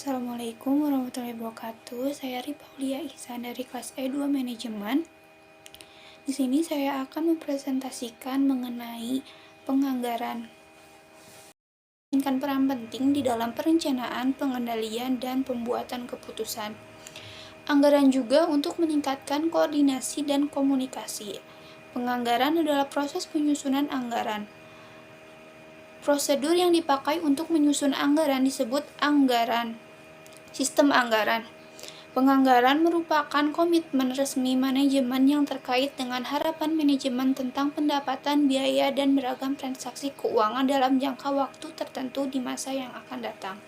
Assalamualaikum warahmatullahi wabarakatuh. Saya Ripaulia Ihsan dari kelas E2 Manajemen. Di sini saya akan mempresentasikan mengenai penganggaran. Mainkan peran penting di dalam perencanaan, pengendalian, dan pembuatan keputusan. Anggaran juga untuk meningkatkan koordinasi dan komunikasi. Penganggaran adalah proses penyusunan anggaran. Prosedur yang dipakai untuk menyusun anggaran disebut anggaran. Sistem anggaran. Penganggaran merupakan komitmen resmi manajemen yang terkait dengan harapan manajemen tentang pendapatan, biaya, dan beragam transaksi keuangan dalam jangka waktu tertentu di masa yang akan datang.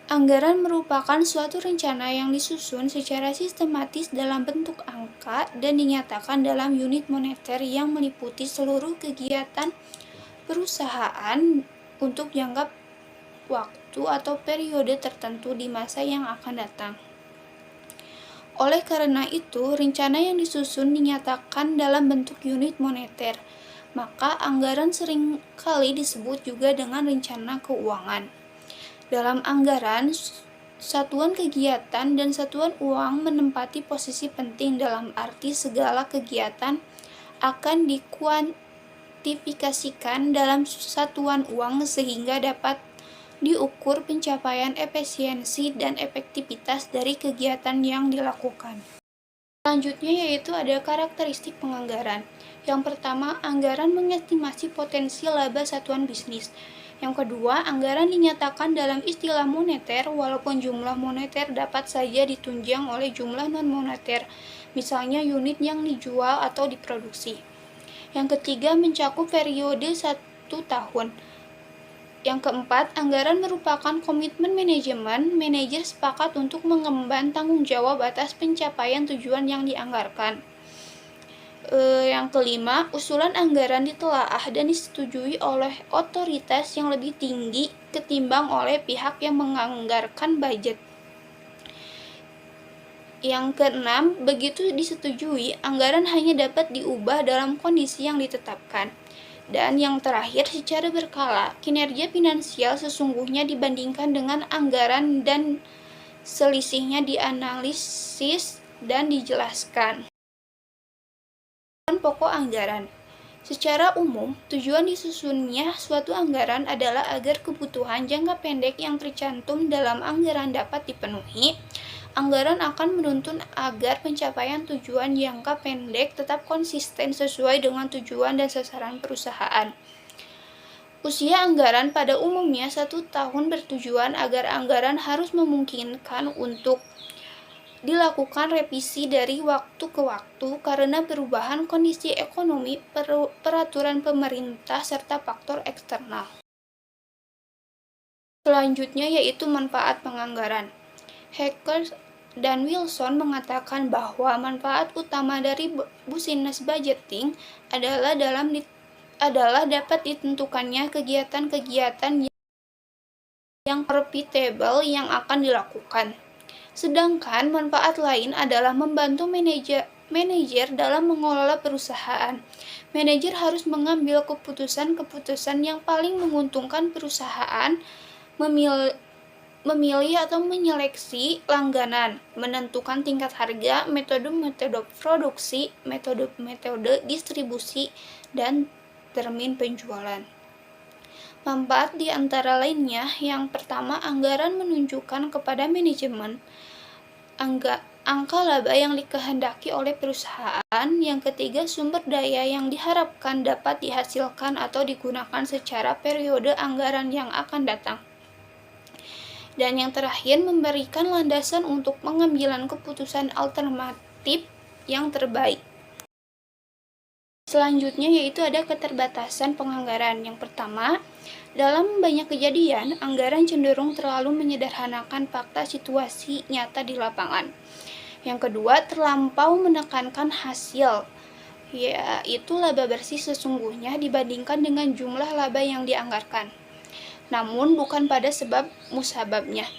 Anggaran merupakan suatu rencana yang disusun secara sistematis dalam bentuk angka dan dinyatakan dalam unit moneter yang meliputi seluruh kegiatan perusahaan untuk jangka waktu atau periode tertentu di masa yang akan datang. Oleh karena itu, rencana yang disusun dinyatakan dalam bentuk unit moneter, maka anggaran seringkali disebut juga dengan rencana keuangan. Dalam anggaran, satuan kegiatan dan satuan uang menempati posisi penting dalam arti segala kegiatan akan dikuantifikasikan dalam satuan uang sehingga dapat diukur pencapaian efisiensi dan efektivitas dari kegiatan yang dilakukan. Selanjutnya yaitu ada karakteristik penganggaran. Yang pertama, anggaran mengestimasi potensi laba satuan bisnis. Yang kedua, anggaran dinyatakan dalam istilah moneter walaupun jumlah moneter dapat saja ditunjang oleh jumlah non-moneter, misalnya unit yang dijual atau diproduksi. Yang ketiga, mencakup periode 1 tahun. Yang keempat, anggaran merupakan komitmen manajemen. Manajer sepakat untuk mengemban tanggung jawab atas pencapaian tujuan yang dianggarkan. Yang kelima, usulan anggaran ditelaah dan disetujui oleh otoritas yang lebih tinggi ketimbang oleh pihak yang menganggarkan budget. Yang keenam, begitu disetujui, anggaran hanya dapat diubah dalam kondisi yang ditetapkan. Dan yang terakhir, secara berkala, kinerja finansial sesungguhnya dibandingkan dengan anggaran dan selisihnya dianalisis dan dijelaskan. Pokok anggaran. Secara umum, tujuan disusunnya suatu anggaran adalah agar kebutuhan jangka pendek yang tercantum dalam anggaran dapat dipenuhi. Anggaran akan menuntun agar pencapaian tujuan jangka pendek tetap konsisten sesuai dengan tujuan dan sasaran perusahaan. Usia anggaran pada umumnya 1 tahun bertujuan agar anggaran harus memungkinkan untuk dilakukan revisi dari waktu ke waktu karena perubahan kondisi ekonomi, peraturan pemerintah, serta faktor eksternal. Selanjutnya yaitu manfaat penganggaran. Hacker dan Wilson mengatakan bahwa manfaat utama dari business budgeting adalah dapat ditentukannya kegiatan-kegiatan yang profitable yang akan dilakukan. Sedangkan manfaat lain adalah membantu manajer dalam mengelola perusahaan. Manajer harus mengambil keputusan-keputusan yang paling menguntungkan perusahaan, memilih atau menyeleksi langganan, menentukan tingkat harga, metode-metode produksi, metode-metode distribusi, dan termin penjualan. Manfaat di antara lainnya, yang pertama, anggaran menunjukkan kepada manajemen angka laba yang dikehendaki oleh perusahaan. Yang ketiga, sumber daya yang diharapkan dapat dihasilkan atau digunakan secara periode anggaran yang akan datang. Dan yang terakhir, memberikan landasan untuk pengambilan keputusan alternatif yang terbaik. Selanjutnya yaitu ada keterbatasan penganggaran. Yang pertama, dalam banyak kejadian, anggaran cenderung terlalu menyederhanakan fakta situasi nyata di lapangan. Yang kedua, terlampau menekankan hasil, yaitu laba bersih sesungguhnya dibandingkan dengan jumlah laba yang dianggarkan, namun bukan pada sebab musababnya.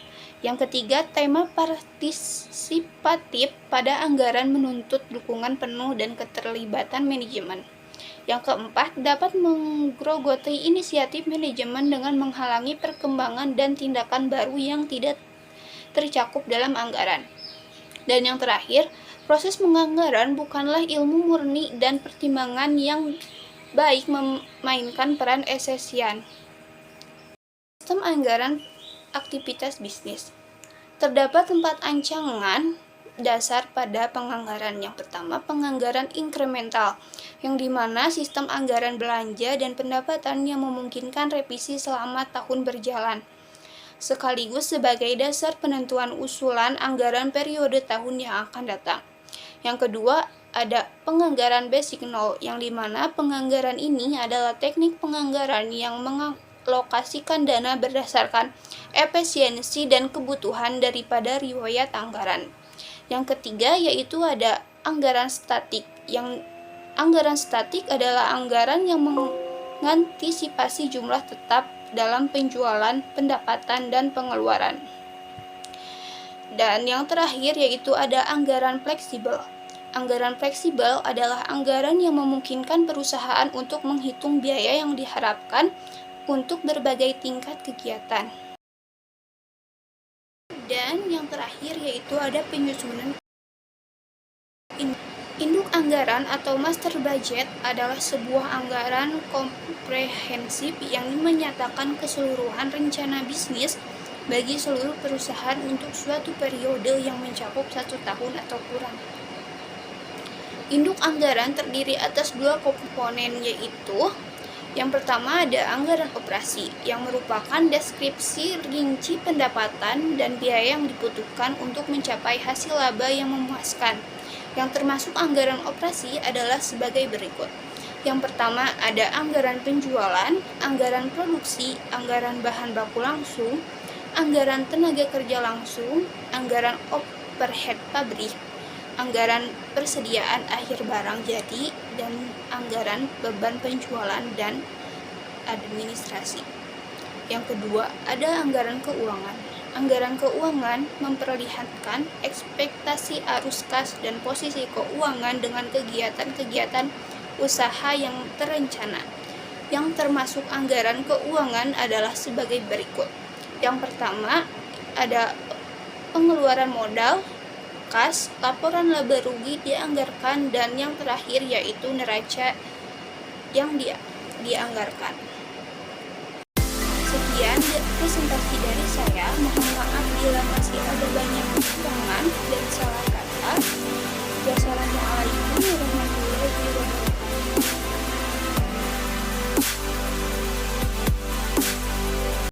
Yang ketiga, tema partisipatif pada anggaran menuntut dukungan penuh dan keterlibatan manajemen. Yang keempat, dapat menggerogoti inisiatif manajemen dengan menghalangi perkembangan dan tindakan baru yang tidak tercakup dalam anggaran. Dan yang terakhir, proses penganggaran bukanlah ilmu murni dan pertimbangan yang baik memainkan peran esensial. Sistem anggaran aktivitas bisnis. Terdapat 4 ancangan dasar pada penganggaran. Yang pertama, penganggaran inkremental, yang dimana sistem anggaran belanja dan pendapatan yang memungkinkan revisi selama tahun berjalan, sekaligus sebagai dasar penentuan usulan anggaran periode tahun yang akan datang. Yang kedua, ada penganggaran basic nol, yang dimana penganggaran ini adalah teknik penganggaran yang mengalokasikan dana berdasarkan efisiensi dan kebutuhan daripada riwayat anggaran. Yang ketiga yaitu ada anggaran statik, yang anggaran statik adalah anggaran yang mengantisipasi jumlah tetap dalam penjualan, pendapatan, dan pengeluaran. Dan yang terakhir yaitu ada anggaran fleksibel. Anggaran fleksibel adalah anggaran yang memungkinkan perusahaan untuk menghitung biaya yang diharapkan untuk berbagai tingkat kegiatan. Dan yang terakhir yaitu ada penyusunan. Induk anggaran atau master budget adalah sebuah anggaran komprehensif yang menyatakan keseluruhan rencana bisnis bagi seluruh perusahaan untuk suatu periode yang mencakup 1 tahun atau kurang. Induk anggaran terdiri atas 2 komponen, yaitu yang pertama ada anggaran operasi, yang merupakan deskripsi rinci pendapatan dan biaya yang dibutuhkan untuk mencapai hasil laba yang memuaskan. Yang termasuk anggaran operasi adalah sebagai berikut. Yang pertama ada anggaran penjualan, anggaran produksi, anggaran bahan baku langsung, anggaran tenaga kerja langsung, anggaran overhead pabrik, anggaran persediaan akhir barang jadi, dan anggaran beban penjualan dan administrasi. Yang kedua, ada anggaran keuangan. Anggaran keuangan memperlihatkan ekspektasi arus kas dan posisi keuangan dengan kegiatan-kegiatan usaha yang terencana. Yang termasuk anggaran keuangan adalah sebagai berikut. Yang pertama, ada pengeluaran modal, kas, laporan laba rugi dianggarkan, dan yang terakhir yaitu neraca yang dianggarkan. Sekian presentasi dari saya. Mohon maaf bila masih ada banyak kekurangan dan salah kata. Wassalamualaikum